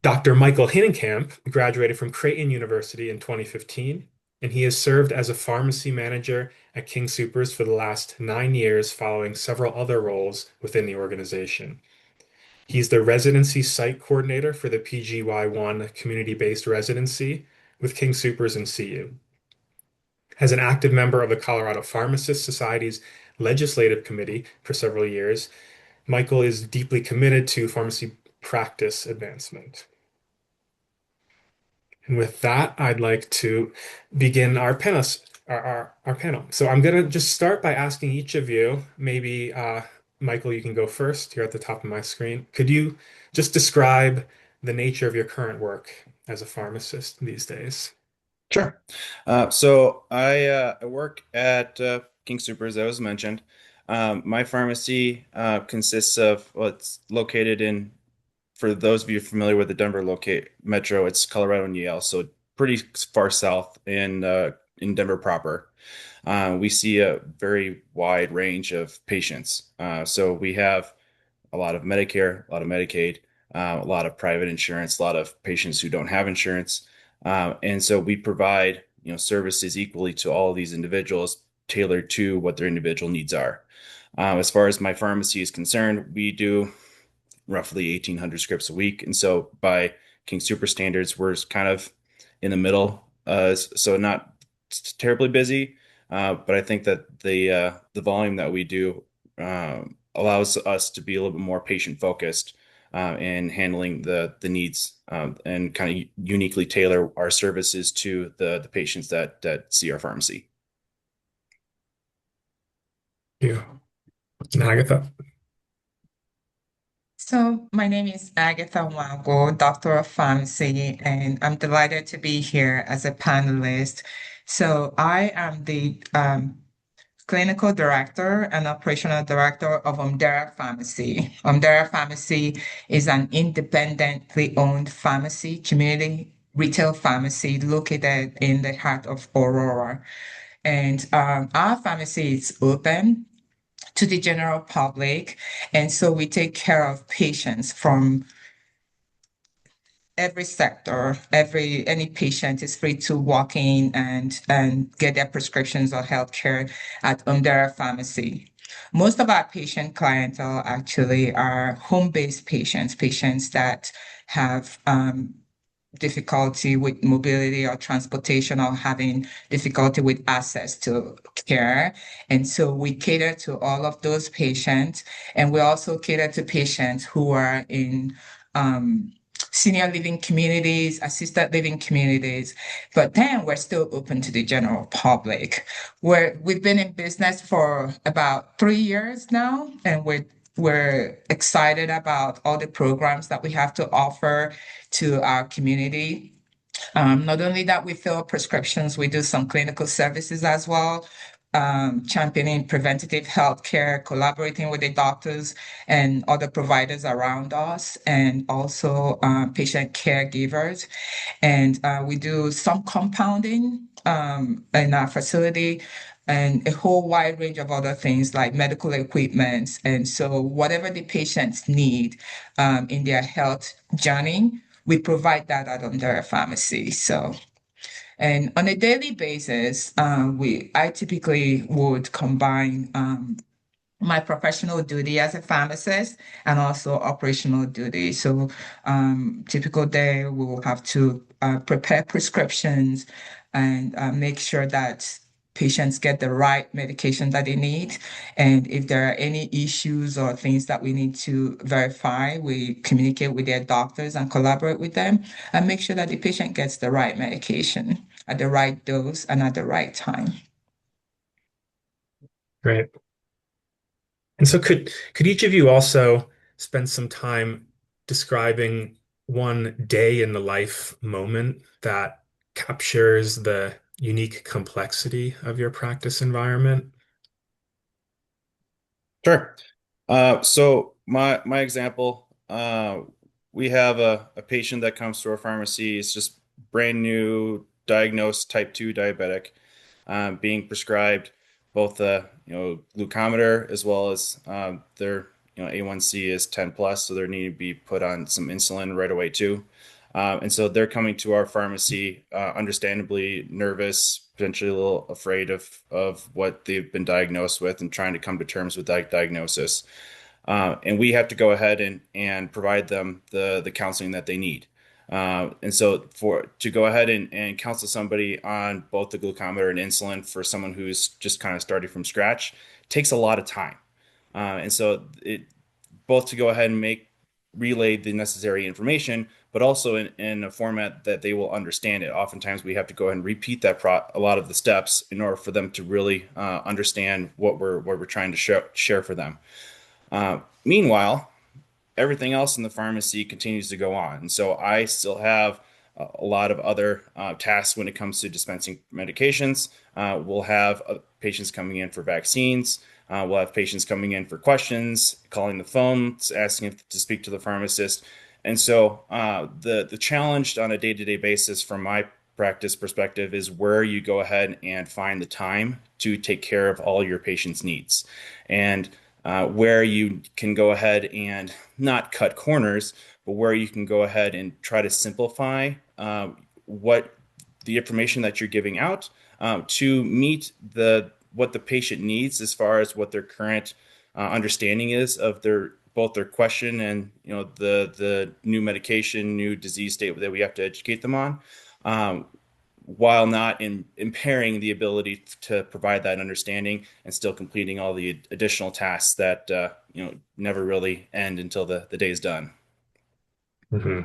Dr. Michael Hinnenkamp graduated from Creighton University in 2015, and he has served as a pharmacy manager at King Soopers for the last 9 years, following several other roles within the organization. He's the Residency Site Coordinator for the PGY1 community-based residency with King Soopers and CU. As an active member of the Colorado Pharmacists Society's legislative committee for several years, Michael is deeply committed to pharmacy practice advancement. And with that, I'd like to begin our panel. So I'm going to just start by asking each of you, maybe Michael, you can go first. You're at the top of my screen. Could you just describe the nature of your current work as a pharmacist these days? Sure. So I work at King Soopers, as was mentioned. My pharmacy consists of, well, it's located in, for those of you familiar with the Denver locate metro, it's Colorado and Yale, so pretty far south in Denver proper. We see a very wide range of patients. So we have a lot of Medicare, a lot of Medicaid, a lot of private insurance, a lot of patients who don't have insurance. And so we provide, services equally to all of these individuals, tailored to what their individual needs are. As far as my pharmacy is concerned, we do roughly 1,800 scripts a week. And so by King Super standards, we're kind of in the middle. So not terribly busy, but I think that the volume that we do allows us to be a little bit more patient focused in handling the needs and kind of uniquely tailor our services to the patients that see our pharmacy. Yeah. And Agatha. So, my name is Agatha Nwagwu, Doctor of Pharmacy, and I'm delighted to be here as a panelist. So, I am the Clinical Director and Operational Director of Omdera Pharmacy. Omdera Pharmacy is an independently owned pharmacy, community retail pharmacy located in the heart of Aurora. And our pharmacy is open to the general public. And so we take care of patients from every sector. Any patient is free to walk in and get their prescriptions or healthcare at Omdera Pharmacy. Most of our patient clientele actually are home-based patients, patients that have difficulty with mobility or transportation or having difficulty with access to care. And so we cater to all of those patients. And we also cater to patients who are in senior living communities, assisted living communities, but then we're still open to the general public. We've been in business for about 3 years now, and we're excited about all the programs that we have to offer to our community. Not only that, we fill prescriptions, we do some clinical services as well, championing preventative health care, collaborating with the doctors and other providers around us, and also patient caregivers. And we do some compounding in our facility and a whole wide range of other things like medical equipment. And so whatever the patients need in their health journey, we provide that at Omdera Pharmacy. So, and on a daily basis, I typically would combine my professional duty as a pharmacist and also operational duty. So, typical day, we will have to prepare prescriptions and make sure that patients get the right medication that they need. And if there are any issues or things that we need to verify, we communicate with their doctors and collaborate with them and make sure that the patient gets the right medication at the right dose and at the right time. Great. And so could each of you also spend some time describing one day in the life moment that captures the unique complexity of your practice environment? Sure. So my example, we have a patient that comes to our pharmacy. It's just brand new diagnosed type 2 diabetic, being prescribed both the glucometer as well as their A1C is 10 plus, so they need to be put on some insulin right away too. And so they're coming to our pharmacy, understandably nervous, potentially a little afraid of what they've been diagnosed with and trying to come to terms with that diagnosis. And we have to go ahead and provide them the counseling that they need. And so for to go ahead and counsel somebody on both the glucometer and insulin for someone who's just kind of starting from scratch takes a lot of time. And so it both to go ahead and make relay the necessary information, but also in a format that they will understand it. Oftentimes we have to go ahead and repeat a lot of the steps in order for them to really understand what we're trying to share for them. Meanwhile, everything else in the pharmacy continues to go on. And so I still have a lot of other tasks when it comes to dispensing medications. We'll have patients coming in for vaccines. We'll have patients coming in for questions, calling the phone, asking if to speak to the pharmacist. And so the challenge on a day-to-day basis from my practice perspective is where you go ahead and find the time to take care of all your patients' needs. And where you can go ahead and not cut corners, but where you can go ahead and try to simplify what the information that you're giving out to meet what the patient needs as far as what their current understanding is of both their question and the new medication, new disease state that we have to educate them on. While not impairing the ability to provide that understanding and still completing all the additional tasks that never really end until the day is done. Hmm.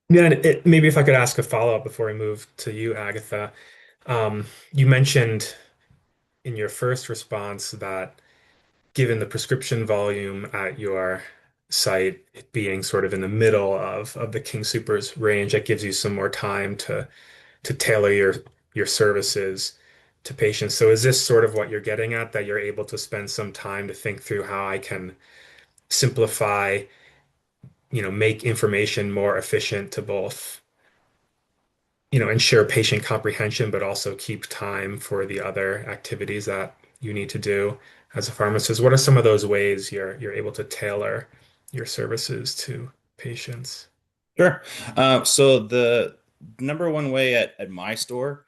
Yeah, and maybe if I could ask a follow-up before we move to you, Agatha. You mentioned in your first response that given the prescription volume at your site, it being sort of in the middle of the King Soopers range, that gives you some more time to tailor your services to patients. So is this sort of what you're getting at, that you're able to spend some time to think through how I can simplify, make information more efficient to both, ensure patient comprehension, but also keep time for the other activities that you need to do as a pharmacist? What are some of those ways you're able to tailor your services to patients? Sure. So the number one way at my store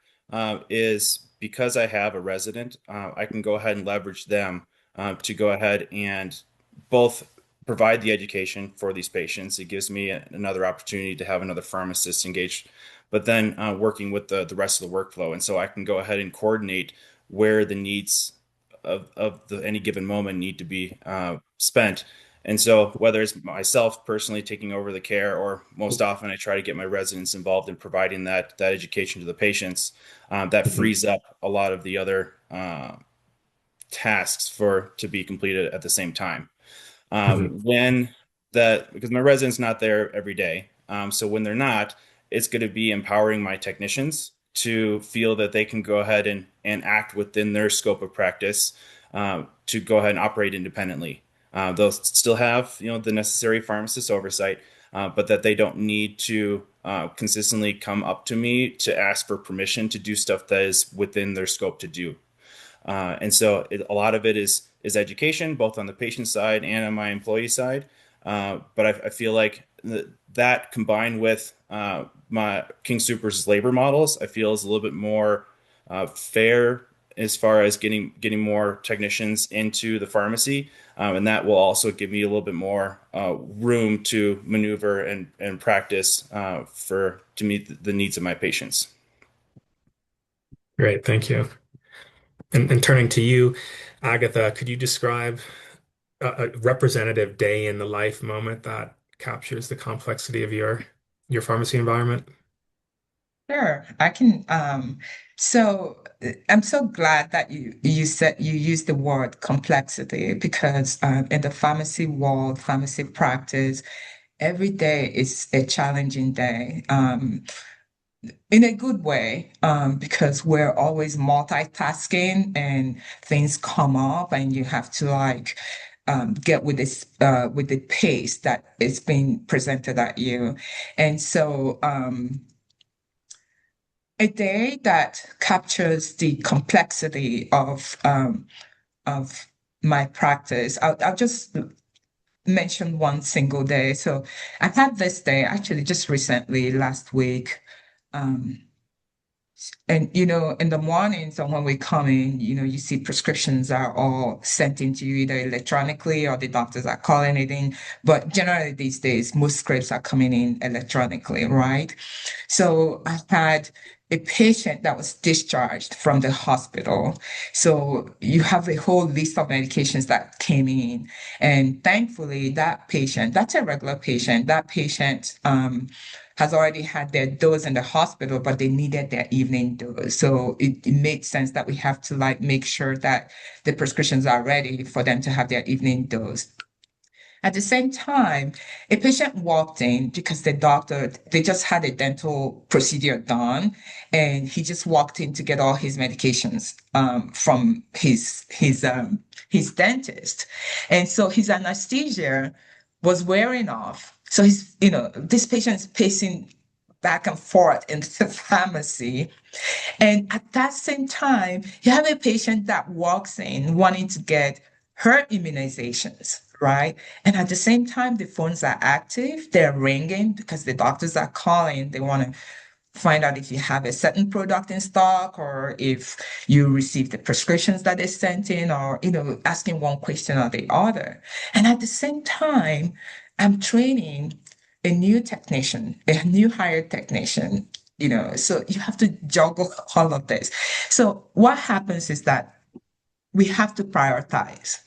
is because I have a resident, I can go ahead and leverage them to go ahead and both provide the education for these patients. It gives me another opportunity to have another pharmacist engaged, but then working with the rest of the workflow. And so I can go ahead and coordinate where the needs of any given moment need to be spent. And so, whether it's myself personally taking over the care, or most often I try to get my residents involved in providing that education to the patients, that Mhm. frees up a lot of the other tasks to be completed at the same time. Mhm. When that Because my resident's not there every day, so when they're not, it's going to be empowering my technicians to feel that they can go ahead and act within their scope of practice, to go ahead and operate independently. They'll still have the necessary pharmacist oversight, but that they don't need to consistently come up to me to ask for permission to do stuff that is within their scope to do. And so a lot of it is education, both on the patient side and on my employee side. But I feel like that combined with my King Soopers labor models, I feel is a little bit more fair as far as getting more technicians into the pharmacy. And that will also give me a little bit more room to maneuver and practice to meet the needs of my patients. Great, thank you. And turning to you, Agatha, could you describe a representative day in the life moment that captures the complexity of your pharmacy environment? Sure, I can. I'm so glad that you said you used the word complexity because in the pharmacy world, pharmacy practice, every day is a challenging day. In a good way, because we're always multitasking and things come up and you have to get with with the pace that is being presented at you. And so a day that captures the complexity of my practice, I'll just mention one single day. So I had this day actually just recently, last week. Um, and in the mornings or when we come in, you see prescriptions are all sent into you either electronically or the doctors are calling it in. But generally these days, most scripts are coming in electronically, right? So I had a patient that was discharged from the hospital. So you have a whole list of medications that came in. And thankfully, that patient, that's a regular patient, that patient has already had their dose in the hospital, but they needed their evening dose. So it made sense that we have to like make sure that the prescriptions are ready for them to have their evening dose. At the same time, a patient walked in because they just had a dental procedure done, and he just walked in to get all his medications from his dentist. And so his anesthesia was wearing off. So this patient is pacing back and forth in the pharmacy. And at that same time, you have a patient that walks in wanting to get her immunizations, right? And at the same time, the phones are active, they're ringing because the doctors are calling. They want to find out if you have a certain product in stock or if you received the prescriptions that they sent in or, asking one question or the other. And at the same time, I'm training a new technician, a new hired technician, so you have to juggle all of this. So what happens is that we have to prioritize,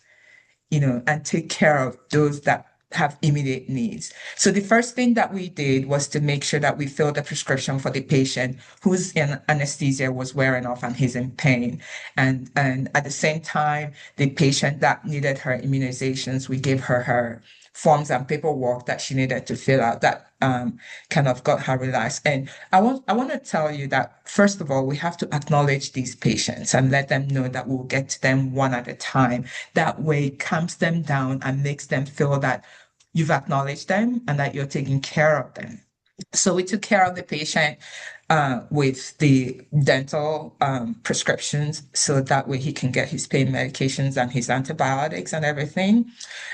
and take care of those that have immediate needs. So the first thing that we did was to make sure that we filled the prescription for the patient whose anesthesia was wearing off and he's in pain. And at the same time, the patient that needed her immunizations, we gave her forms and paperwork that she needed to fill out that kind of got her relaxed. And I want to tell you that first of all, we have to acknowledge these patients and let them know that we'll get to them one at a time. That way it calms them down and makes them feel that you've acknowledged them and that you're taking care of them. So we took care of the patient with the dental prescriptions so that way he can get his pain medications and his antibiotics and everything.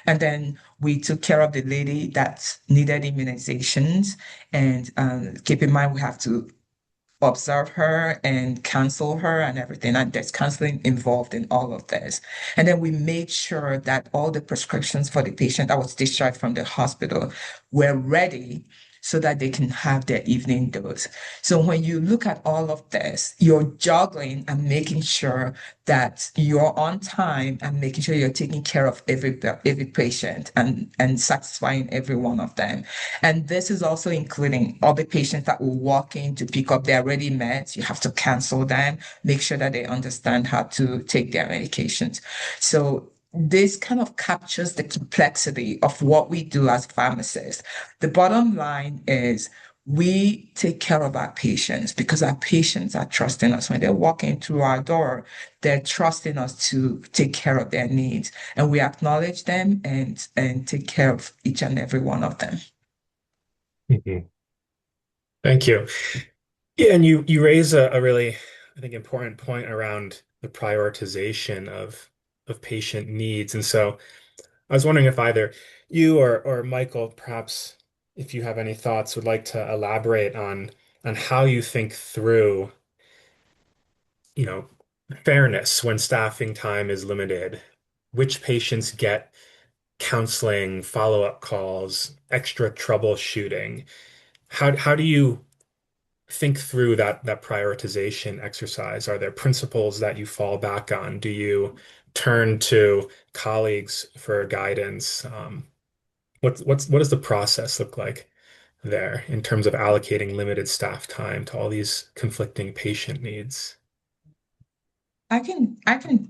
And then we took care of the lady that needed immunizations. And keep in mind, we have to observe her and counsel her and everything. And there's counseling involved in all of this. And then we made sure that all the prescriptions for the patient that was discharged from the hospital were ready so that they can have their evening dose. So when you look at all of this, you're juggling and making sure that you're on time and making sure you're taking care of every patient and satisfying every one of them. And this is also including all the patients that will walk in to pick up their ready meds. You have to cancel them, make sure that they understand how to take their medications. So this kind of captures the complexity of what we do as pharmacists. The bottom line is we take care of our patients because our patients are trusting us. When they're walking through our door, they're trusting us to take care of their needs. And we acknowledge them and take care of each and every one of them. Mhm. Thank you. Yeah, and you raise a really, I think, important point around the prioritization of patient needs. And so I was wondering if either you or Michael, perhaps if you have any thoughts, would like to elaborate on how you think through, you know, fairness when staffing time is limited, which patients get counseling, follow-up calls, extra troubleshooting. How do you think through that prioritization exercise? Are there principles that you fall back on? Do you turn to colleagues for guidance? What does the process look like there in terms of allocating limited staff time to all these conflicting patient needs? I can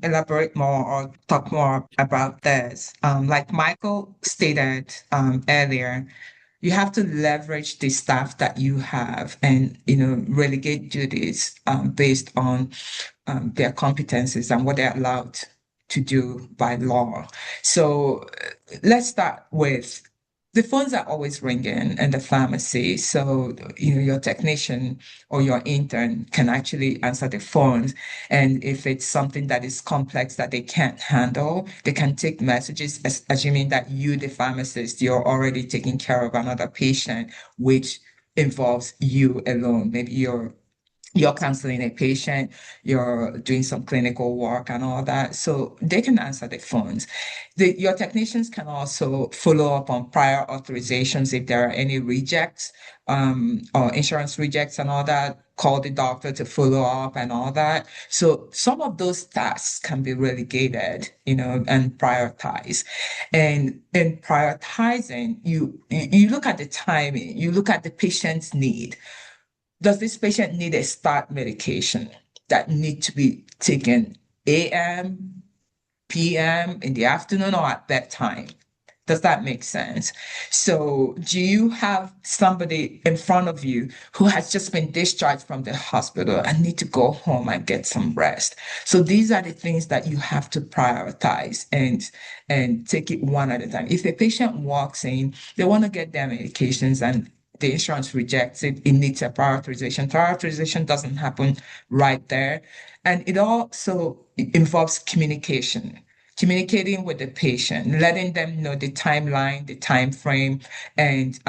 elaborate more or talk more about this. Like Michael stated earlier, you have to leverage the staff that you have and relegate duties based on their competencies and what they're allowed to do by law. So let's start with the phones are always ringing in the pharmacy. So, your technician or your intern can actually answer the phones. And if it's something that is complex that they can't handle, they can take messages, assuming that you, the pharmacist, you're already taking care of another patient, which involves you alone. Maybe you're counseling a patient, you're doing some clinical work and all that. So they can answer the phones. Your technicians can also follow up on prior authorizations if there are any rejects, or insurance rejects and all that. Call the doctor to follow up and all that. So some of those tasks can be relegated, and prioritized. And in prioritizing, you look at the timing, you look at the patient's need. Does this patient need a start medication that need to be taken AM, PM, in the afternoon, or at bedtime? Does that make sense? So, do you have somebody in front of you who has just been discharged from the hospital and need to go home and get some rest? So these are the things that you have to prioritize and take it one at a time. If a patient walks in, they want to get their medications and the insurance rejects it, it needs a prioritization. Prioritization doesn't happen right there. And it also involves communicating with the patient, letting them know the timeline, the time frame, and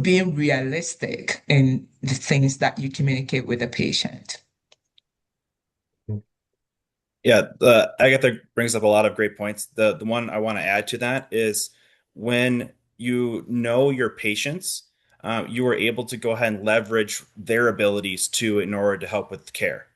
being realistic in the things that you communicate with the patient. Yeah, Agatha brings up a lot of great points. The one I want to add to that is when you know your patients, you are able to go ahead and leverage their abilities too in order to help with care.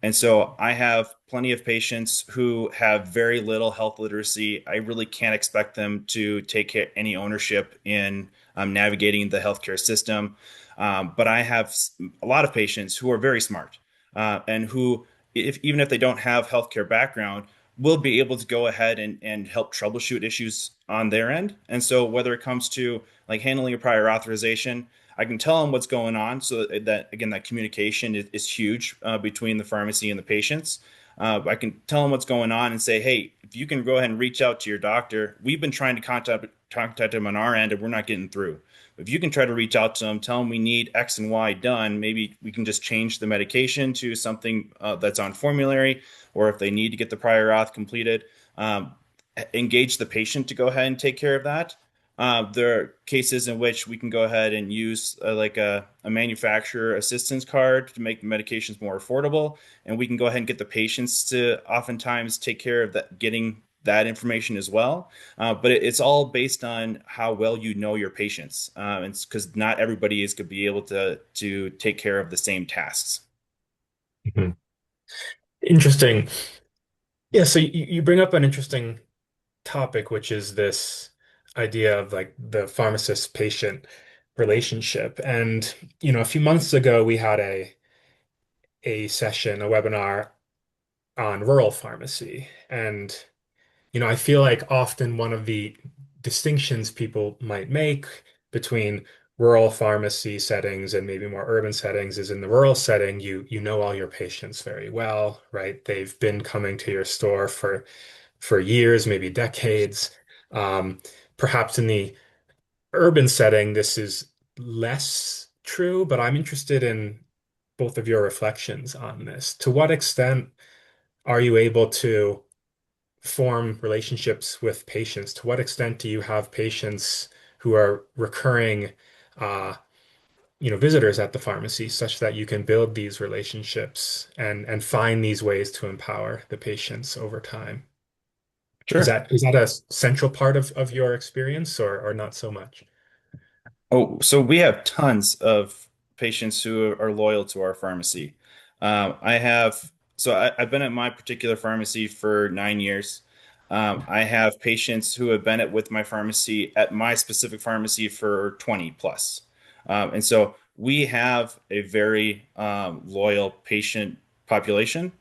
And so I have plenty of patients who have very little health literacy. I really can't expect them to take any ownership in navigating the healthcare system. But I have a lot of patients who are very smart, and who, even if they don't have healthcare background, will be able to go ahead and help troubleshoot issues on their end. And so whether it comes to like handling a prior authorization, I can tell them what's going on, so that again, that communication is huge between the pharmacy and the patients. I can tell them what's going on and say, hey, if you can go ahead and reach out to your doctor, we've been trying to contact them on our end and we're not getting through. If you can try to reach out to them, tell them we need X and Y done, maybe we can just change the medication to something that's on formulary, or if they need to get the prior auth completed, um, engage the patient to go ahead and take care of that. There are cases in which we can go ahead and use like a manufacturer assistance card to make the medications more affordable, and we can go ahead and get the patients to oftentimes take care of that, getting that information as well. But it's all based on how well you know your patients, and because not everybody is going to be able to take care of the same tasks. Mhm. Interesting. Yeah, so you bring up an interesting topic, which is this idea of like the pharmacist-patient relationship. And, a few months ago, we had a session, a webinar on rural pharmacy. And, I feel like often one of the distinctions people might make between rural pharmacy settings and maybe more urban settings is in the rural setting, you know all your patients very well, right? They've been coming to your store for years, maybe decades. Um, Perhaps in the urban setting, this is less true, but I'm interested in both of your reflections on this. To what extent are you able to form relationships with patients? To what extent do you have patients who are recurring, uh, visitors at the pharmacy, such that you can build these relationships and find these ways to empower the patients over time? Is Sure. that a central part of your experience or not so much? Oh, so we have tons of patients who are loyal to our pharmacy. I've been at my particular pharmacy for 9 years. I have patients who have been with my pharmacy at my specific pharmacy for 20 plus. And so we have a very loyal patient population.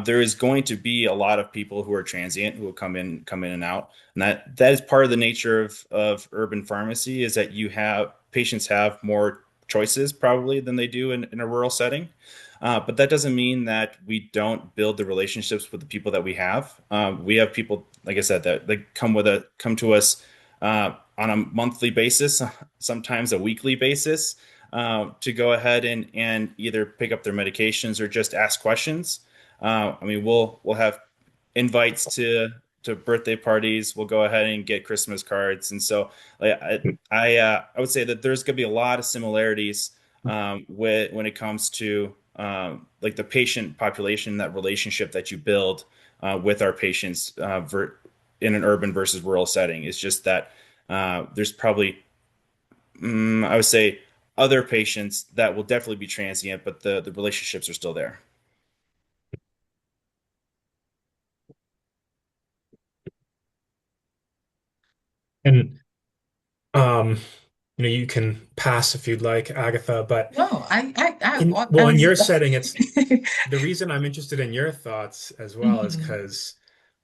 There is going to be a lot of people who are transient who will come in and out. And that is part of the nature of urban pharmacy, is that you have patients have more choices probably than they do in a rural setting. But that doesn't mean that we don't build the relationships with the people that we have. We have people, like I said, that come to us on a monthly basis, sometimes a weekly basis, to go ahead and either pick up their medications or just ask questions. I mean, we'll have invites to birthday parties. We'll go ahead and get Christmas cards, and so like, I would say that there's going to be a lot of similarities with when it comes to like the patient population, that relationship that you build with our patients in an urban versus rural setting. It's just that there's probably I would say other patients that will definitely be transient, but the relationships are still there. And um, you can pass if you'd like, Agatha, but No, in I'm your setting, it's the reason I'm interested in your thoughts as well is Mhm, because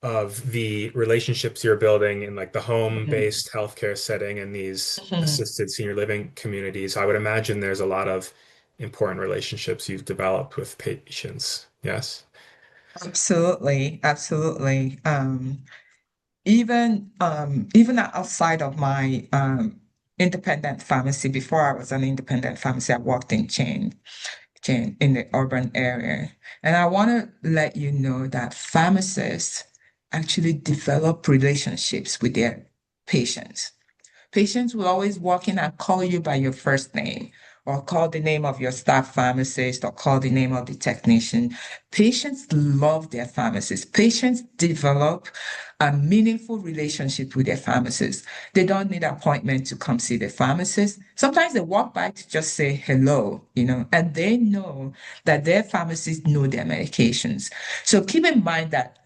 of the relationships you're building in like the mhm, home-based healthcare setting and these mhm. assisted senior living communities. I would imagine there's a lot of important relationships you've developed with patients. Yes. Absolutely, absolutely. Even outside of my independent pharmacy, before I was an independent pharmacy, I worked in chain in the urban area. And I want to let you know that pharmacists actually develop relationships with their patients. Patients will always walk in and call you by your first name, or call the name of your staff pharmacist, or call the name of the technician. Patients love their pharmacists. Patients develop a meaningful relationship with their pharmacist. They don't need an appointment to come see the pharmacist. Sometimes they walk by to just say hello, and they know that their pharmacists know their medications. So keep in mind that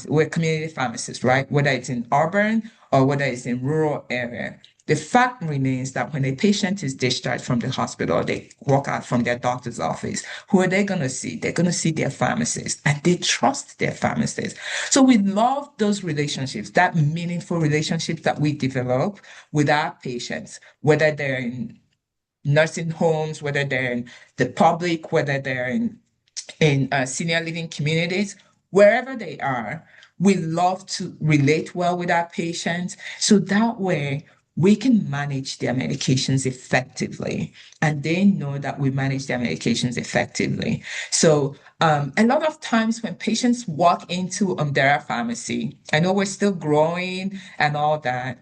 we're community pharmacists, right? Whether it's in urban or whether it's in rural area. The fact remains that when a patient is discharged from the hospital, they walk out from their doctor's office, who are they going to see? They're going to see their pharmacist, and they trust their pharmacist. So we love those relationships, that meaningful relationships that we develop with our patients, whether they're in nursing homes, whether they're in the public, whether they're in senior living communities, wherever they are, we love to relate well with our patients. So that way, we can manage their medications effectively, and they know that we manage their medications effectively. So, a lot of times when patients walk into Omdera Pharmacy, I know we're still growing and all that,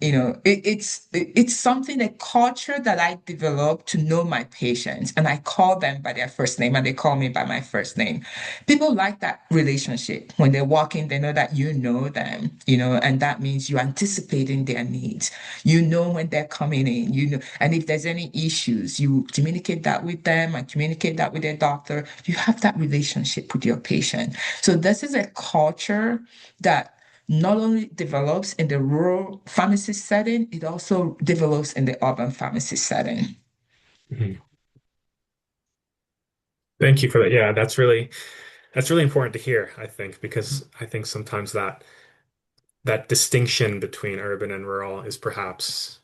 it's something, a culture that I developed to know my patients, and I call them by their first name and they call me by my first name. People like that relationship. When they walk in, they know that you know them, and that means you're anticipating their needs. You know when they're coming in, and if there's any issues, you communicate that with them and communicate that with their doctor. You have that relationship with your patient. So this is a culture that not only develops in the rural pharmacy setting, it also develops in the urban pharmacy setting. Mhm. Thank you for that. Yeah, that's really important to hear, I think, because I think sometimes that distinction between urban and rural is perhaps,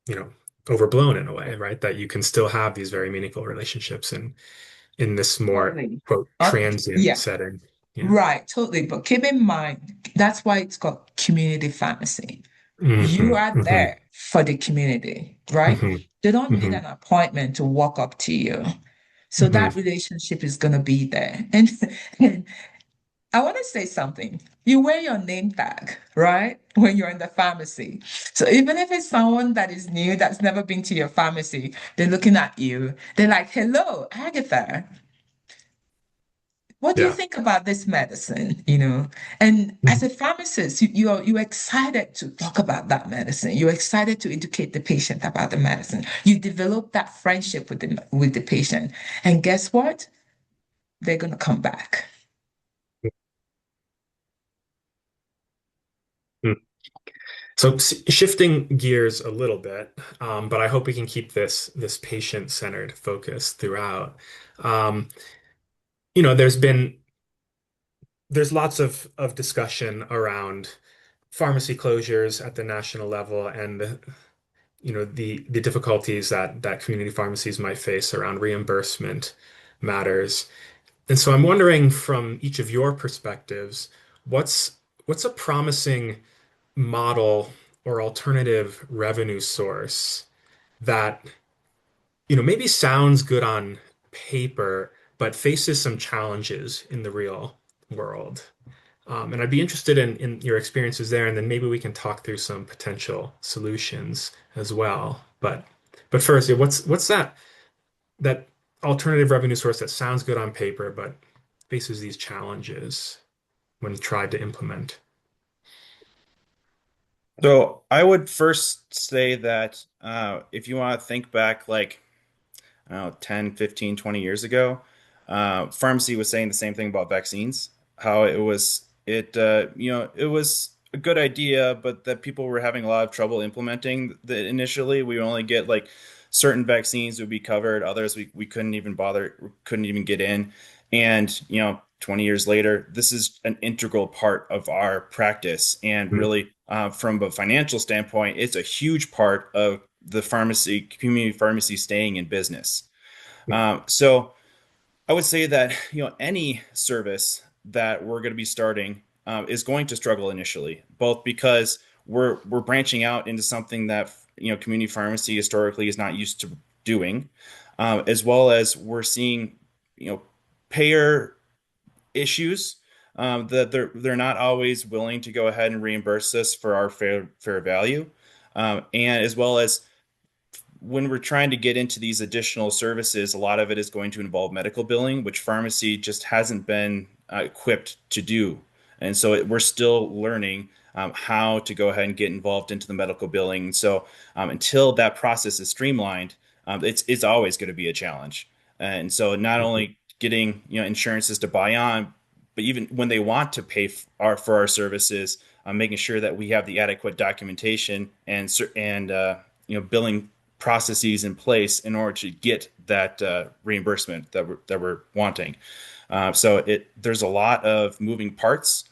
you know, overblown in a way, right? That you can still have these very meaningful relationships in this more, Totally. quote, transient Yeah, setting. Yeah. right, totally. But keep in mind, that's why it's called community pharmacy. You Hmm. are Hmm. there for the community, right? Hmm. They don't need Hmm. an appointment to walk up to you. So Hmm. that relationship is going to be there. And I want to say something. You wear your name tag, right? When you're in the pharmacy. So even if it's someone that is new, that's never been to your pharmacy, they're looking at you. They're like, hello, Agatha. What do you Yeah. think about this medicine? And as a pharmacist, you're excited to talk about that medicine. You're excited to educate the patient about the medicine. You develop that friendship with the patient. And guess what? They're gonna come back. Mhm. So shifting gears a little bit, but I hope we can keep this patient-centered focus throughout. Um, there's been there's lots of discussion around pharmacy closures at the national level and the difficulties that community pharmacies might face around reimbursement matters. And so I'm wondering from each of your perspectives, what's what's a promising model or alternative revenue source that, maybe sounds good on paper, but faces some challenges in the real world? And I'd be interested in your experiences there, and then maybe we can talk through some potential solutions as well. But first, yeah, what's that alternative revenue source that sounds good on paper but faces these challenges when tried to implement? So I would first say that if you want to think back like, I don't know, 10, 15, 20 years ago, pharmacy was saying the same thing about vaccines, how it was a good idea, but that people were having a lot of trouble implementing that initially. We would only get like certain vaccines would be covered, others we couldn't even bother, couldn't even get in. And, 20 years later, this is an integral part of our practice. And Mm, really, from a financial standpoint, it's a huge part of the pharmacy, community pharmacy staying in business. So I would say that any service that we're going to be starting is going to struggle initially, both because we're branching out into something that community pharmacy historically is not used to doing, as well as we're seeing payer issues that they're not always willing to go ahead and reimburse us for our fair value, and as well as when we're trying to get into these additional services, a lot of it is going to involve medical billing, which pharmacy just hasn't been equipped to do. And so we're still learning how to go ahead and get involved into the medical billing. So until that process is streamlined, it's always going to be a challenge. And so not mhm, only getting insurances to buy on, but even when they want to pay for our services, making sure that we have the adequate documentation and billing processes in place in order to get that reimbursement that we're wanting. So there's a lot of moving parts.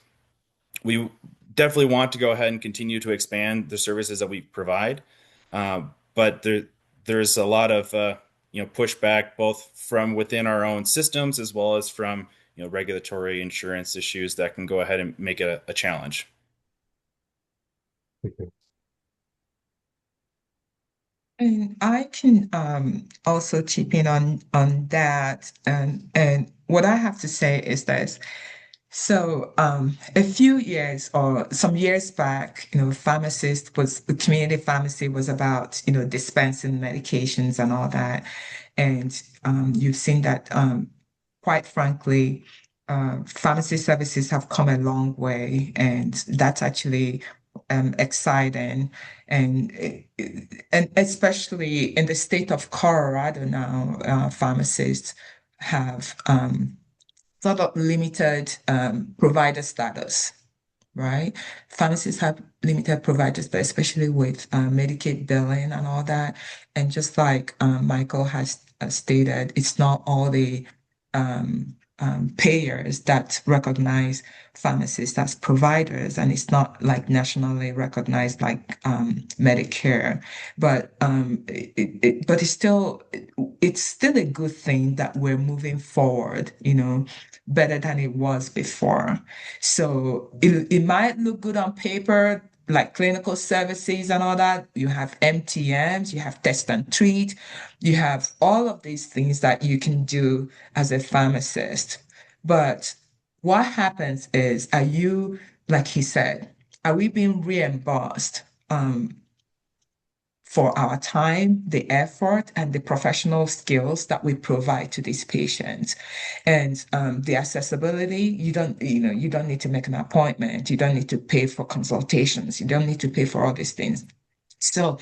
We definitely want to go ahead and continue to expand the services that we provide, but there's a lot of pushback both from within our own systems as well as from regulatory insurance issues that can go ahead and make it a challenge. mhm, And I can also chip in on that, and what I have to say is this. So, a few years or some years back, community pharmacy was about, dispensing medications and all that. And you've seen that, quite frankly, pharmacy services have come a long way, and that's actually exciting. And and especially in the state of Colorado now, pharmacists have sort of limited provider status, right? Pharmacies have limited providers, but especially with Medicaid billing and all that. And just like Michael has stated, it's not all the payers that recognize pharmacists as providers, and it's not like nationally recognized like Medicare. But but it's still a good thing that we're moving forward, better than it was before. So it might look good on paper, like clinical services and all that. You have MTMs, you have test and treat, you have all of these things that you can do as a pharmacist. But what happens is, like he said, are we being reimbursed? For our time, the effort, and the professional skills that we provide to these patients. And the accessibility, you don't need to make an appointment. You don't need to pay for consultations. You don't need to pay for all these things. So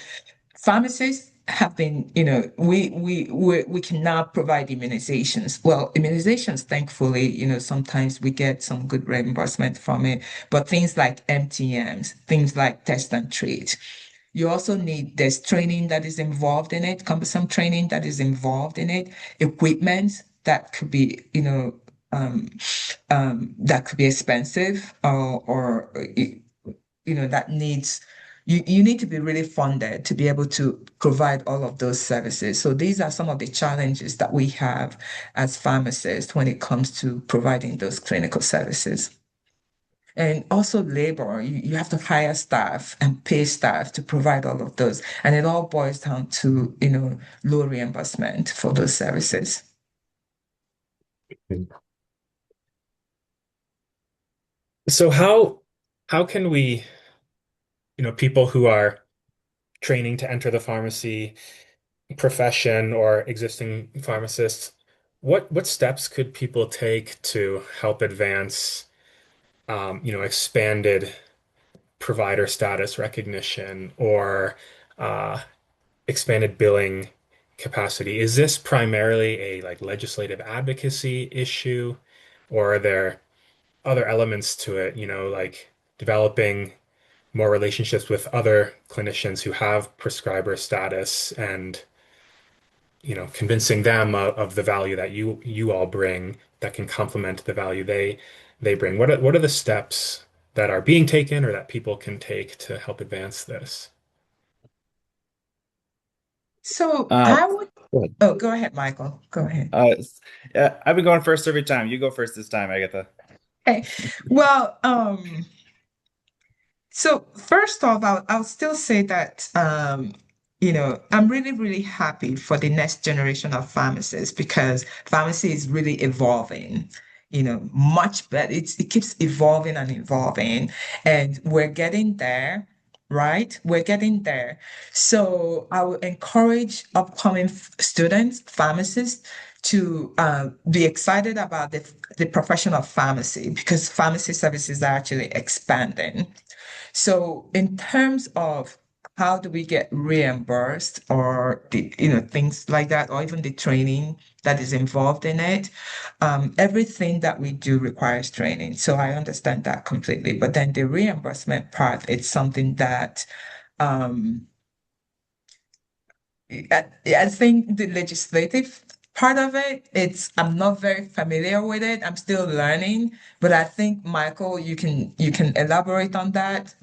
pharmacists have been, we can now provide immunizations. Well, immunizations, thankfully, sometimes we get some good reimbursement from it. But things like MTMs, things like test and treat, you also need, there's training that is involved in it, cumbersome training that is involved in it, equipment that could be, that could be expensive, that needs, you need to be really funded to be able to provide all of those services. So these are some of the challenges that we have as pharmacists when it comes to providing those clinical services. And also labor, you have to hire staff and pay staff to provide all of those. And it all boils down to, low reimbursement for those services. So how can we, people who are training to enter the pharmacy profession or existing pharmacists, what steps could people take to help advance, expanded provider status recognition or uh, expanded billing capacity? Is this primarily a like legislative advocacy issue, or are there other elements to it, like developing more relationships with other clinicians who have prescriber status and, convincing them of the value that you all bring that can complement the value they bring? What are the steps that are being taken or that people can take to help advance this? So Uh, I would, Go ahead. oh, go ahead, Michael. Go ahead. Uh, yeah, I've been going first every time. You go first this time, Agatha. Hey, well, so first off, I'll still say that I'm really, really happy for the next generation of pharmacists because pharmacy is really evolving, much better. It keeps evolving and evolving, and we're getting there, right? We're getting there. So I would encourage upcoming students, pharmacists, to be excited about the profession of pharmacy because pharmacy services are actually expanding. So in terms of how do we get reimbursed or things like that, or even the training that is involved in it, everything that we do requires training. So I understand that completely. But then the reimbursement part, it's something that um, I think the legislative part of it, I'm not very familiar with it. I'm still learning, but I think Michael, you can elaborate on that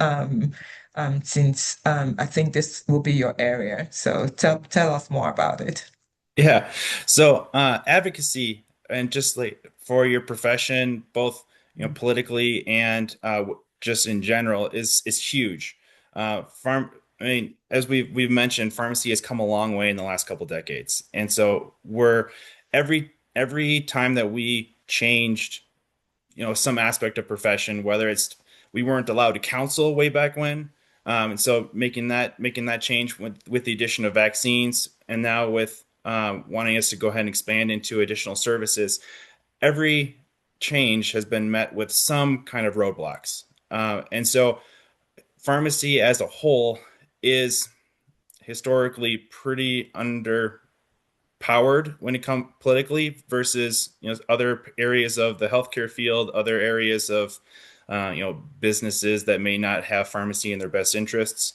since I think this will be your area. So tell us more about it. Yeah. So advocacy and just like for your profession, both politically and just in general, is huge. I mean, as we've mentioned, pharmacy has come a long way in the last couple decades, and so we're every time that we changed some aspect of profession, whether it's we weren't allowed to counsel way back when, and so making that change with the addition of vaccines, and now with wanting us to go ahead and expand into additional services, every change has been met with some kind of roadblocks, and so pharmacy as a whole is historically pretty under powered when it comes politically versus other areas of the healthcare field, other areas of businesses that may not have pharmacy in their best interests,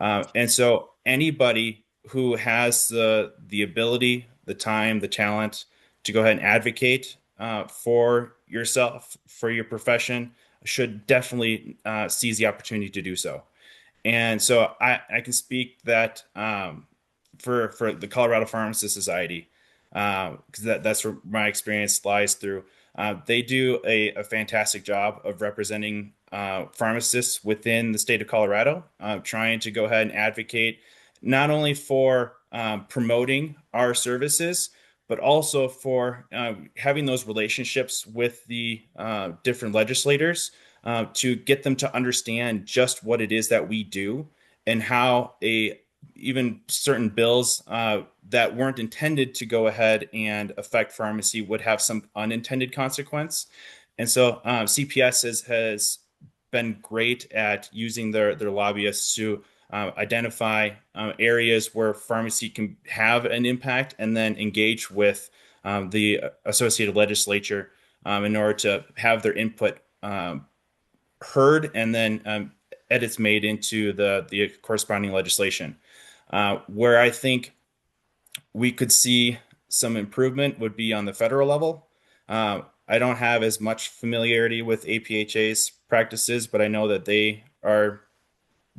and so anybody who has the ability, the time, the talent to go ahead and advocate for yourself, for your profession, should definitely seize the opportunity to do so. And so I can speak that for the Colorado Pharmacist Society, because that's where my experience lies through. They do a fantastic job of representing pharmacists within the state of Colorado, trying to go ahead and advocate not only for promoting our services, but also for having those relationships with the different legislators to get them to understand just what it is that we do and how even certain bills that weren't intended to go ahead and affect pharmacy would have some unintended consequence. And so CPS has been great at using their lobbyists to identify areas where pharmacy can have an impact and then engage with the associated legislature in order to have their input heard and then edits made into the corresponding legislation. Where I think we could see some improvement would be on the federal level. I don't have as much familiarity with APHA's practices, but I know that they are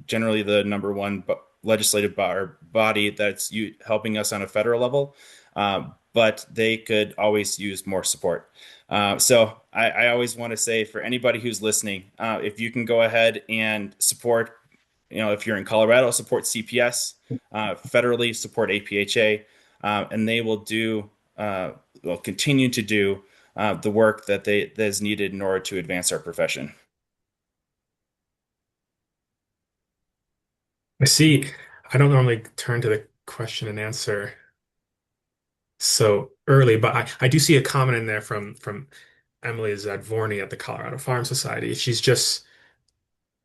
generally the number one legislative body that's helping us on a federal level. but they could always use more support. So I always want to say for anybody who's listening, if you can go ahead and support, if you're in Colorado, support CPS, federally support APHA, and they will continue to do the work that is needed in order to advance our profession. I see. I don't normally turn to the question and answer so early, but I do see a comment in there from Emily Zadvorny at the Colorado Farm Society. She's just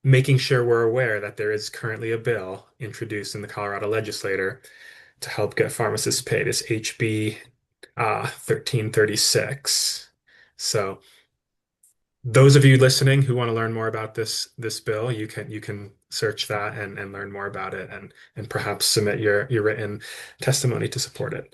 making sure we're aware that there is currently a bill introduced in the Colorado legislature to help get pharmacists paid. It's HB 1336. So those of you listening who want to learn more about this bill, you can search that and learn more about it and perhaps submit your written testimony to support it.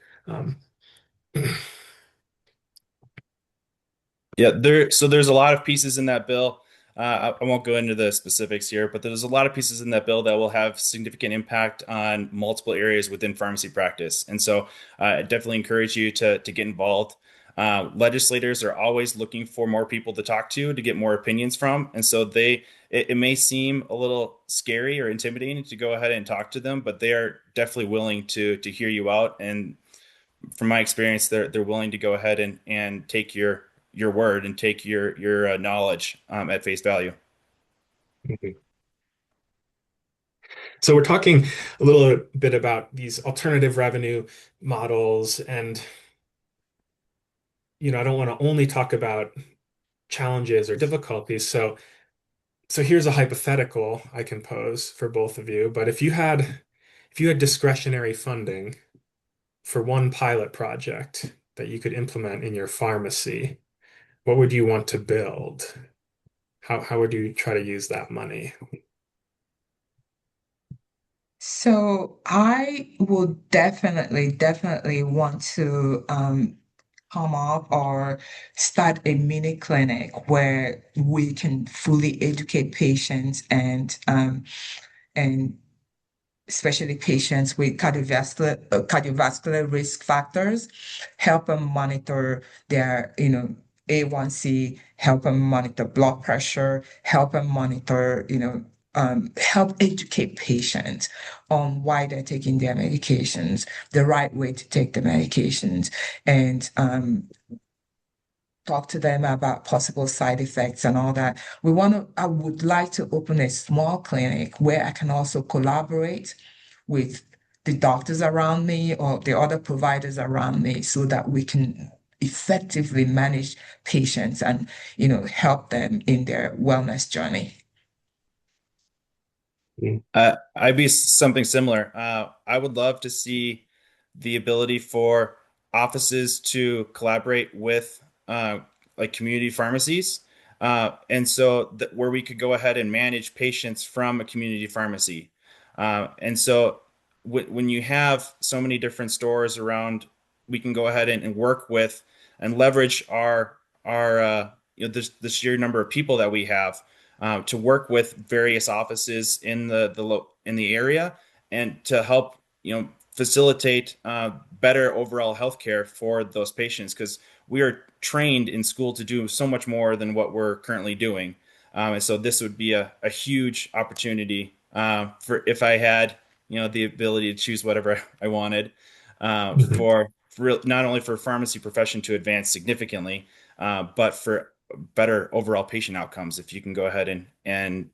Yeah, so there's a lot of pieces in that bill. I won't go into the specifics here, but there's a lot of pieces in that bill that will have significant impact on multiple areas within pharmacy practice. And so I definitely encourage you to get involved. Legislators are always looking for more people to talk to get more opinions from. And so it may seem a little scary or intimidating to go ahead and talk to them, but they are definitely willing to hear you out. And from my experience, they're willing to go ahead and take your word and take your knowledge at face value. Mhm. So we're talking a little bit about these alternative revenue models, and I don't want to only talk about challenges or difficulties. So here's a hypothetical I can pose for both of you. But if you had discretionary funding for one pilot project that you could implement in your pharmacy, what would you want to build? How would you try to use that money? So I will definitely want to come up or start a mini clinic where we can fully educate patients and especially patients with cardiovascular risk factors, help them monitor their, A1C, help them monitor blood pressure, help them monitor, help educate patients on why they're taking their medications, the right way to take the medications, and talk to them about possible side effects and all that. I would like to open a small clinic where I can also collaborate with the doctors around me or the other providers around me so that we can effectively manage patients and, help them in their wellness journey. I'd be something similar. I would love to see the ability for offices to collaborate with like community pharmacies, and so where we could go ahead and manage patients from a community pharmacy. And so when you have so many different stores around, we can go ahead and work with and leverage our the sheer number of people that we have to work with various offices in in the area and to help facilitate better overall healthcare for those patients because we are trained in school to do so much more than what we're currently doing. And so this would be a huge opportunity for if I had the ability to choose whatever I wanted Mhm. for not only for pharmacy profession to advance significantly, but for better overall patient outcomes. If you can go ahead and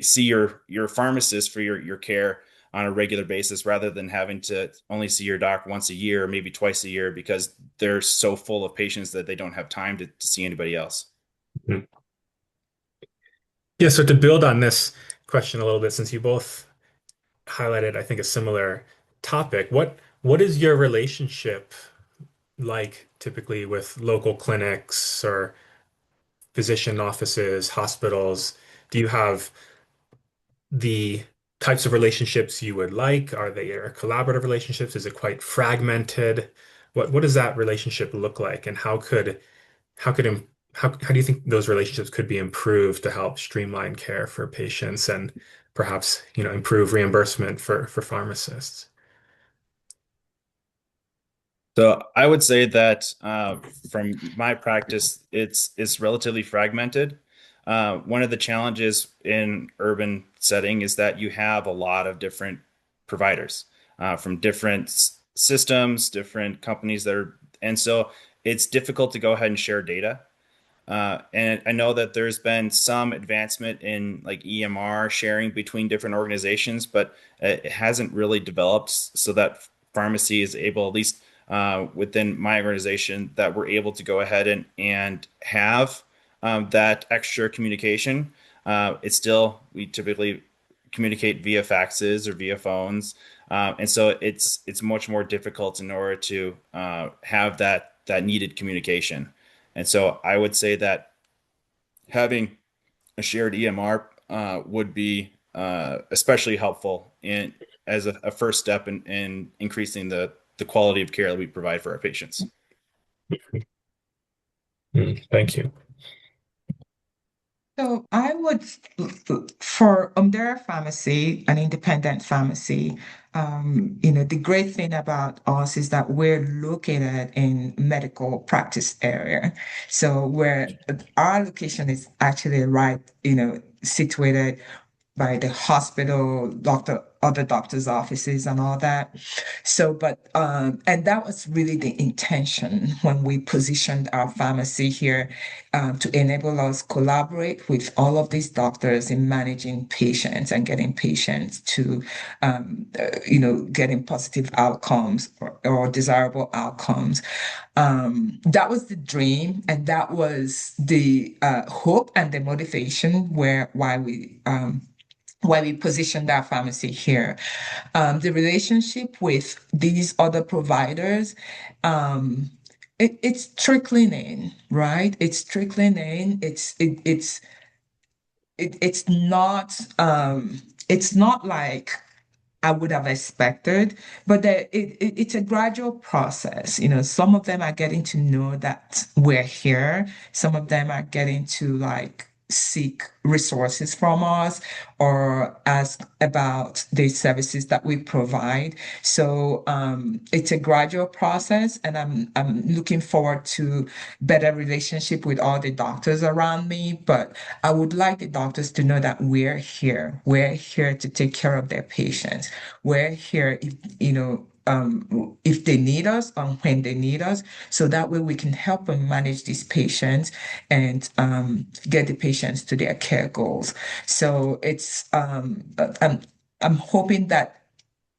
see your pharmacist for your care on a regular basis rather than having to only see your doc once a year or maybe twice a year because they're so full of patients that they don't have time to see anybody else. Mhm. Yeah, so to build on this question a little bit, since you both highlighted, I think, a similar topic, what is your relationship like typically with local clinics or physician offices, hospitals? Do you have the types of relationships you would like? Are they collaborative relationships? Is it quite fragmented? What does that relationship look like, and how could how do you think those relationships could be improved to help streamline care for patients and perhaps, improve reimbursement for pharmacists? So I would say that from my practice, it's relatively fragmented. One of the challenges in urban setting is that you have a lot of different providers from different systems, different companies that are, and so it's difficult to go ahead and share data. And I know that there's been some advancement in like EMR sharing between different organizations, but it hasn't really developed so that pharmacy is able, at least within my organization, that we're able to go ahead and have that extra communication. It's still, we typically communicate via faxes or via phones. And so it's much more difficult in order to have that needed communication. And so I would say that having a shared EMR would be especially helpful in as a first step in increasing the quality of care that we provide for our patients. Thank you. So I would, for Omdera Pharmacy, an independent pharmacy, the great thing about us is that we're located in medical practice area. So where our location is actually right, situated by the hospital, other doctors' offices and all that. So, and that was really the intention when we positioned our pharmacy here, to enable us collaborate with all of these doctors in managing patients and getting patients to, getting positive outcomes or desirable outcomes. That was the dream, and that was the hope and the motivation why we positioned our pharmacy here. The relationship with these other providers, it's trickling in, right? It's trickling in. It's not like I would have expected, but it's a gradual process. Some of them are getting to know that we're here. Some of them are getting to like seek resources from us or ask about the services that we provide. So it's a gradual process, and I'm looking forward to better relationship with all the doctors around me. But I would like the doctors to know that we're here. We're here to take care of their patients. We're here if they need us and when they need us, so that way we can help them manage these patients and get the patients to their care goals. So I'm hoping that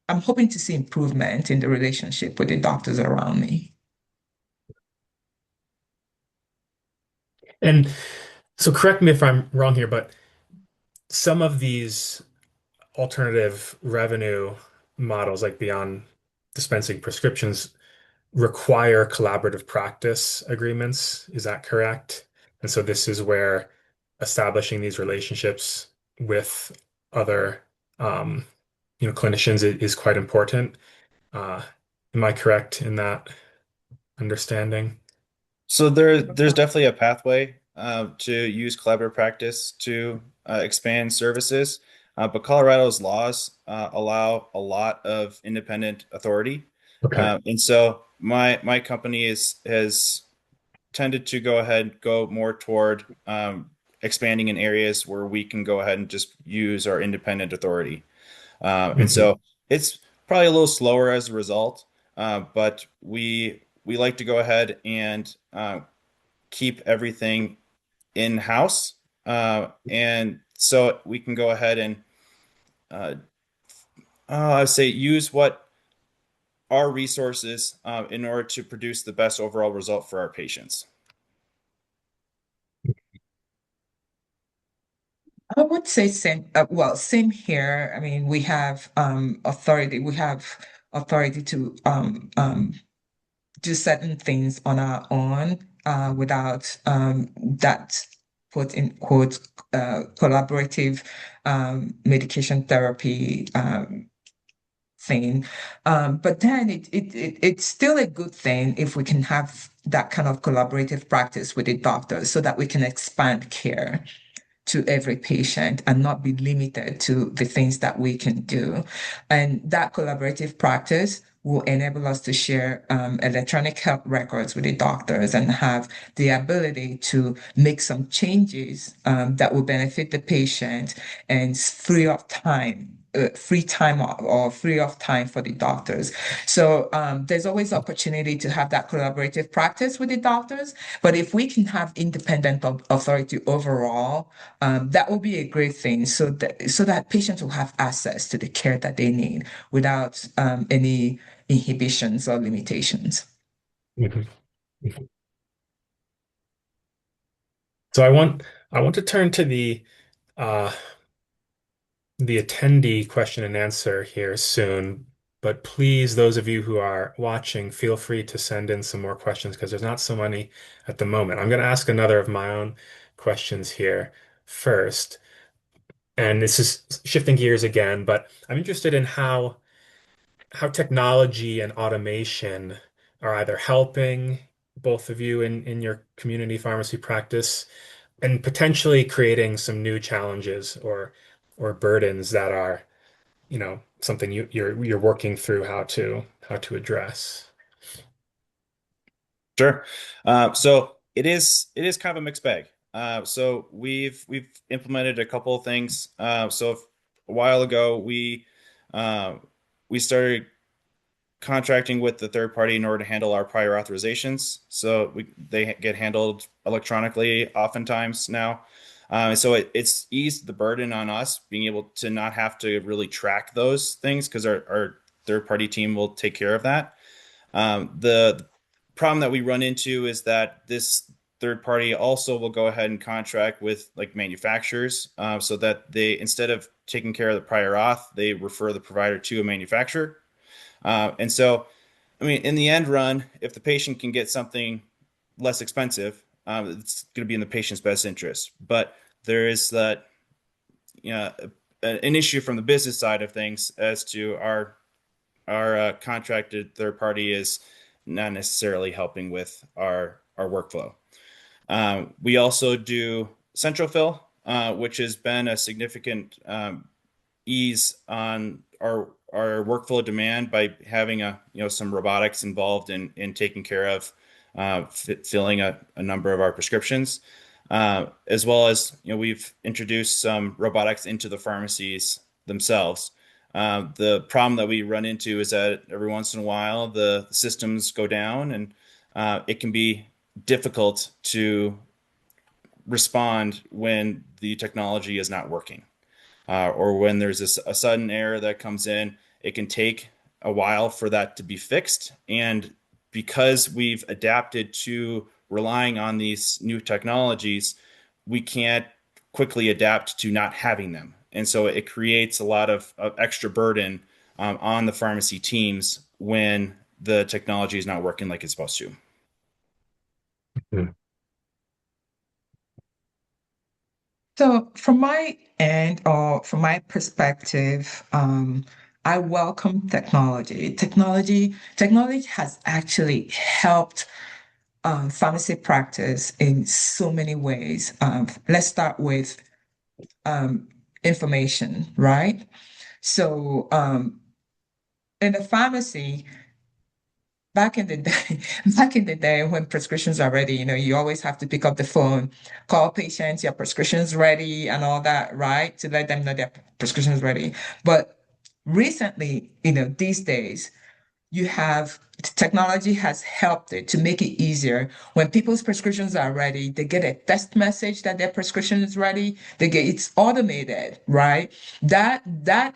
I'm hoping to see improvement in the relationship with the doctors around me. And so correct me if I'm wrong here, but some of these alternative revenue models, like beyond dispensing prescriptions, require collaborative practice agreements. Is that correct? And so this is where establishing these relationships with other, um, clinicians is quite important. Uh, am I correct in that understanding? So there's definitely a pathway to use collaborative practice to expand services, but Colorado's laws allow a lot of independent authority, Okay. and so my company has tended to go ahead go more toward expanding in areas where we can go ahead and just use our independent authority, and Mhm. so it's probably a little slower as a result, but we like to go ahead and keep everything in-house. And so we can go ahead and uh, I say use what our resources in order to produce the best overall result for our patients. I would say same, well, same here. I mean, we have authority to do certain things on our own without that quote in quote collaborative medication therapy thing. But then it's still a good thing if we can have that kind of collaborative practice with the doctors so that we can expand care to every patient and not be limited to the things that we can do. And that collaborative practice will enable us to share electronic health records with the doctors and have the ability to make some changes that will benefit the patient and free up time. Free time or free of time for the doctors. So there's always opportunity to have that collaborative practice with the doctors. But if we can have independent authority overall, that will be a great thing. So that patients will have access to the care that they need without any inhibitions or limitations. Mhm. So I want to turn to uh, the attendee question and answer here soon. But please, those of you who are watching, feel free to send in some more questions because there's not so many at the moment. I'm going to ask another of my own questions here first. And this is shifting gears again, but I'm interested in how technology and automation are either helping both of you in your community pharmacy practice and potentially creating some new challenges or burdens that are, something you're working through how to address. Sure. So it is kind of a mixed bag. So we've implemented a couple of things. So a while ago uh, we started contracting with the third party in order to handle our prior authorizations. So they get handled electronically oftentimes now. So it's eased the burden on us being able to not have to really track those things because our third party team will take care of that. The problem that we run into is that this third party also will go ahead and contract with like manufacturers, so that they, instead of taking care of the prior auth, they refer the provider to a manufacturer. And so, I mean, in the end run, if the patient can get something less expensive, it's going to be in the patient's best interest. But there is that, you know, an issue from the business side of things as to our contracted third party is not necessarily helping with our workflow. We also do central fill, which has been a significant ease on our workflow demand by having some robotics involved in taking care of filling a number of our prescriptions, as well as we've introduced some robotics into the pharmacies themselves. The problem that we run into is that every once in a while the systems go down, and it can be difficult to respond when the technology is not working, or when there's a sudden error that comes in. It can take a while for that to be fixed. And because we've adapted to relying on these new technologies, we can't quickly adapt to not having them. And so it creates a lot of extra burden on the pharmacy teams when the technology is not working like it's supposed to. Mhm. So from my end, or from my perspective, I welcome technology. Technology has actually helped pharmacy practice in so many ways. Let's start with um, information, right? So in the pharmacy, back in the day, back in the day when prescriptions are ready, you always have to pick up the phone, call patients, your prescription's ready and all that, right? To let them know their prescription's ready. But recently, these days, you have technology has helped it to make it easier. When people's prescriptions are ready, they get a text message that their prescription is ready. It's automated, right? That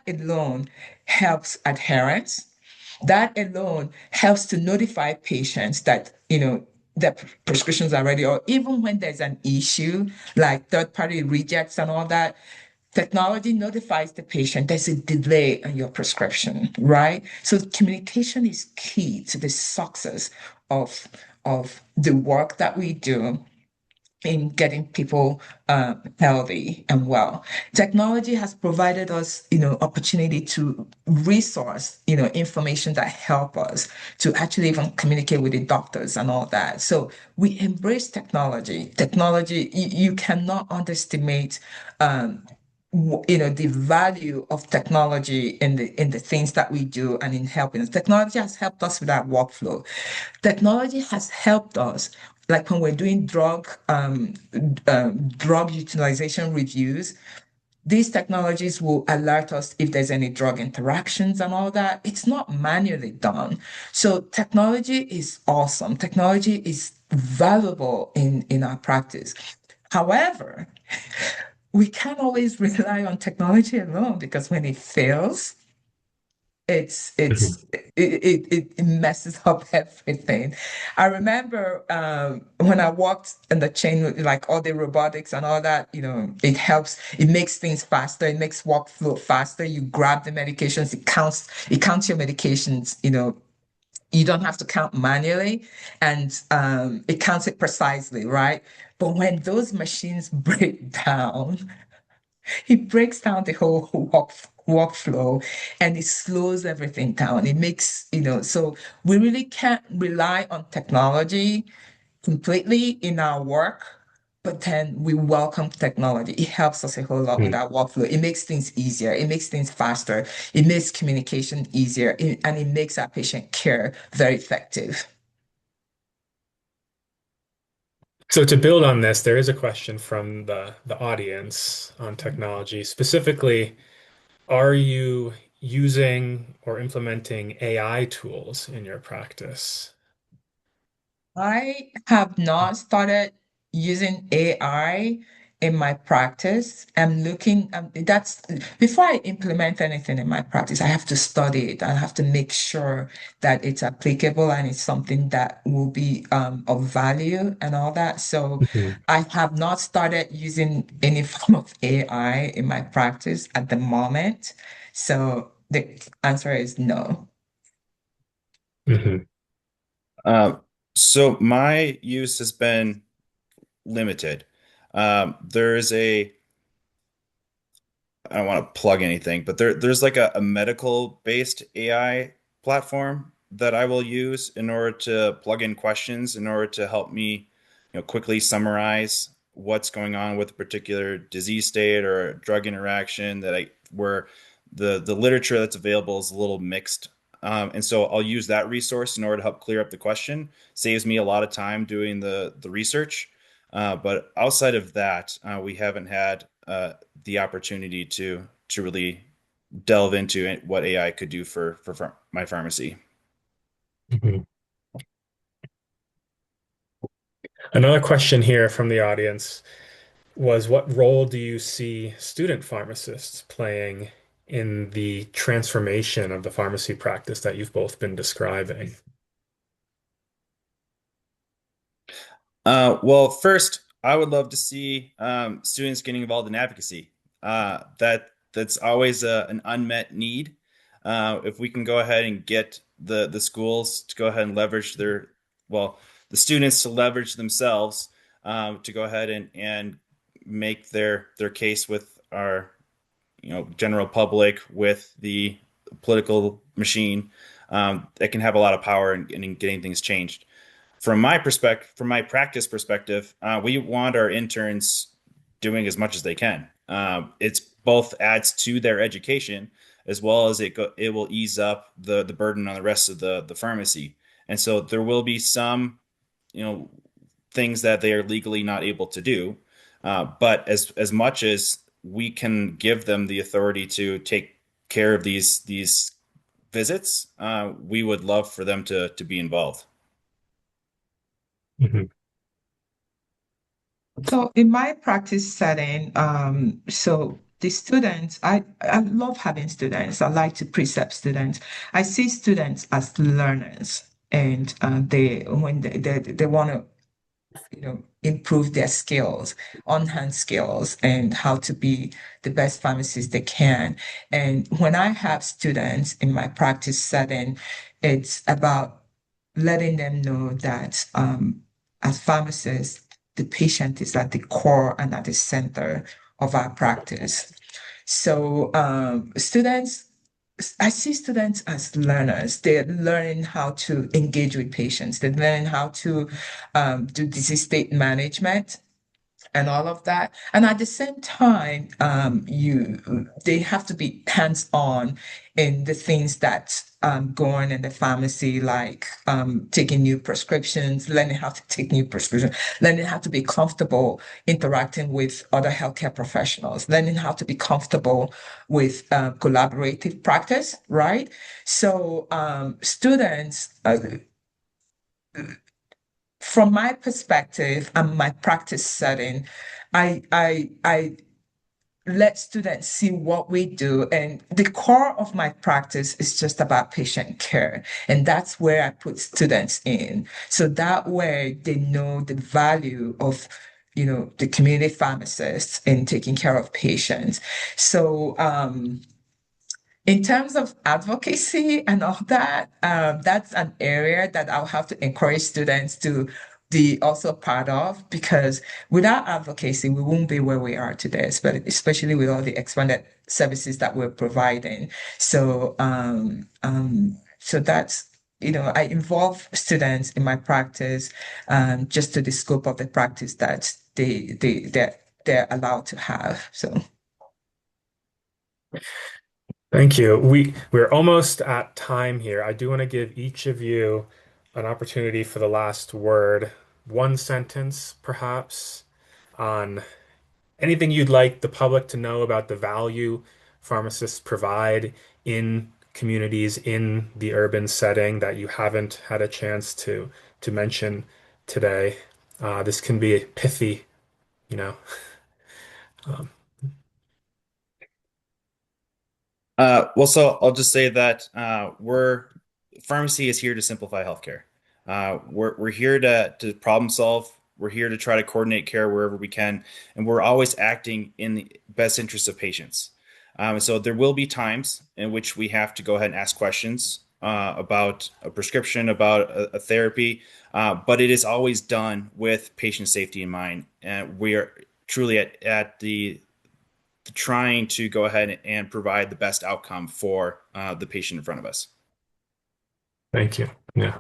alone helps adherence. That alone helps to notify patients that, that prescriptions are ready, or even when there's an issue like third-party rejects and all that, technology notifies the patient there's a delay in your prescription, right? So communication is key to the success of the work that we do in getting people healthy and well. Technology has provided us, opportunity to resource, information that help us to actually even communicate with the doctors and all that. So we embrace technology. Technology, you cannot underestimate the value of technology in the things that we do and in helping us. Technology has helped us with our workflow. Technology has helped us, like when we're doing drug utilization reviews. These technologies will alert us if there's any drug interactions and all that. It's not manually done. So technology is awesome. Technology is valuable in our practice. However, we can't always rely on technology alone because when it fails, it's Mhm. it's it messes up everything. I remember when I worked in the chain with like all the robotics and all that, it makes things faster, it makes workflow faster. You grab the medications, it counts your medications, you don't have to count manually, and it counts it precisely, right? But when those machines break down, it breaks down the whole workflow, and it slows everything down. It makes, so we really can't rely on technology completely in our work, but then we welcome technology. It helps us a whole lot with Mhm. our workflow. It makes things easier. It makes things faster. It makes communication easier, and it makes our patient care very effective. So to build on this, there is a question from the audience on technology. Specifically, are you using or implementing AI tools in your practice? I have not started using AI in my practice. I'm looking, that's before I implement anything in my practice, I have to study it. I have to make sure that it's applicable and it's something that will be of value and all that. So Mhm. I have not started using any form of AI in my practice at the moment. So the answer is no. Mhm. Uh, so my use has been limited. There is I don't want to plug anything, but there's like a medical based AI platform that I will use in order to plug in questions in order to help me, quickly summarize what's going on with a particular disease state or a drug interaction where the literature that's available is a little mixed. And so I'll use that resource in order to help clear up the question. Saves me a lot of time doing the research. But outside of that, we haven't had the opportunity to really delve into what AI could do for my pharmacy. Mhm. Another question here from the audience was, what role do you see student pharmacists playing in the transformation of the pharmacy practice that you've both been describing? Well, first, I would love to see students getting involved in advocacy. That's always an unmet need. If we can go ahead and get the schools to go ahead and leverage well, the students to leverage themselves to go ahead and make their case with our general public, with the political machine, that can have a lot of power in getting things changed. From my practice perspective, we want our interns doing as much as they can. It's both adds to their education as well as it will ease up the burden on the rest of the pharmacy. And so there will be some, you know, things that they are legally not able to do. But as much as we can give them the authority to take care of these visits, we would love for them to be involved. Mhm. So in my practice setting, so the students, I love having students. I like to precept students. I see students as learners, and they when they want to improve their skills, on-hand skills, and how to be the best pharmacist they can. And when I have students in my practice setting, it's about letting them know that as pharmacists, the patient is at the core and at the center of our practice. So I see students as learners. They're learning how to engage with patients. They're learning how to do disease state management. and all of that. And at the same time, they have to be hands-on in the things that go on in the pharmacy, like taking new prescriptions, learning how to take new prescriptions, learning how to be comfortable interacting with other healthcare professionals, learning how to be comfortable with collaborative practice, right? So students, from my perspective and my practice setting, I let students see what we do. And the core of my practice is just about patient care. And that's where I put students in. So that way they know the value of, the community pharmacists in taking care of patients. So, in terms of advocacy and all that, that's an area that I'll have to encourage students to be also part of, because without advocacy, we won't be where we are today, especially with all the expanded services that we're providing. So that's, I involve students in my practice, just to the scope of the practice that they're allowed to have. So. Thank you. We're almost at time here. I do want to give each of you an opportunity for the last word. One sentence, perhaps, on anything you'd like the public to know about the value pharmacists provide in communities in the urban setting that you haven't had a chance to mention today. This can be pithy, you know. Um, So I'll just say that pharmacy is here to simplify healthcare. We're here to problem solve. We're here to try to coordinate care wherever we can, and we're always acting in the best interest of patients. So there will be times in which we have to go ahead and ask questions about a prescription, about a therapy, but it is always done with patient safety in mind. And we are truly at the trying to go ahead and provide the best outcome for the patient in front of us. thank you. Yeah.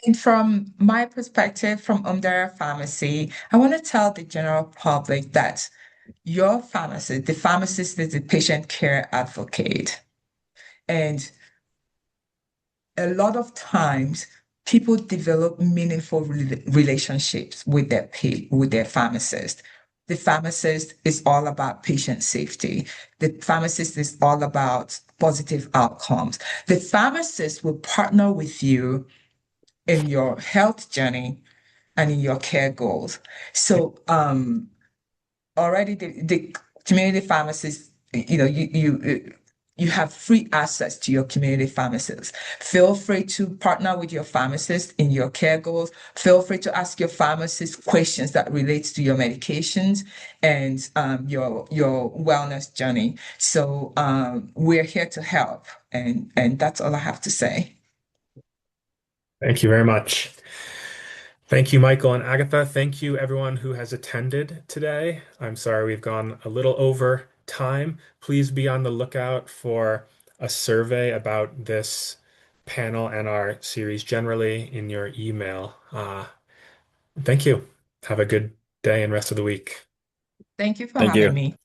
And from my perspective, from Omdera Pharmacy, I want to tell the general public that your pharmacist, the pharmacist is the patient care advocate. And a lot of times people develop meaningful relationships with their pharmacist. The pharmacist is all about patient safety. The pharmacist is all about positive outcomes. The pharmacist will partner with you in your health journey and in your care goals. So already the community pharmacists, you have free access to your community pharmacists. Feel free to partner with your pharmacist in your care goals. Feel free to ask your pharmacist questions that relates to your medications and your wellness journey. So we're here to help, and that's all I have to say. Thank you very much. Thank you, Michael and Agatha. Thank you, everyone who has attended today. I'm sorry we've gone a little over time. Please be on the lookout for a survey about this panel and our series generally in your email. Thank you. Have a good day and rest of the week. Thank you for Thank having you. me.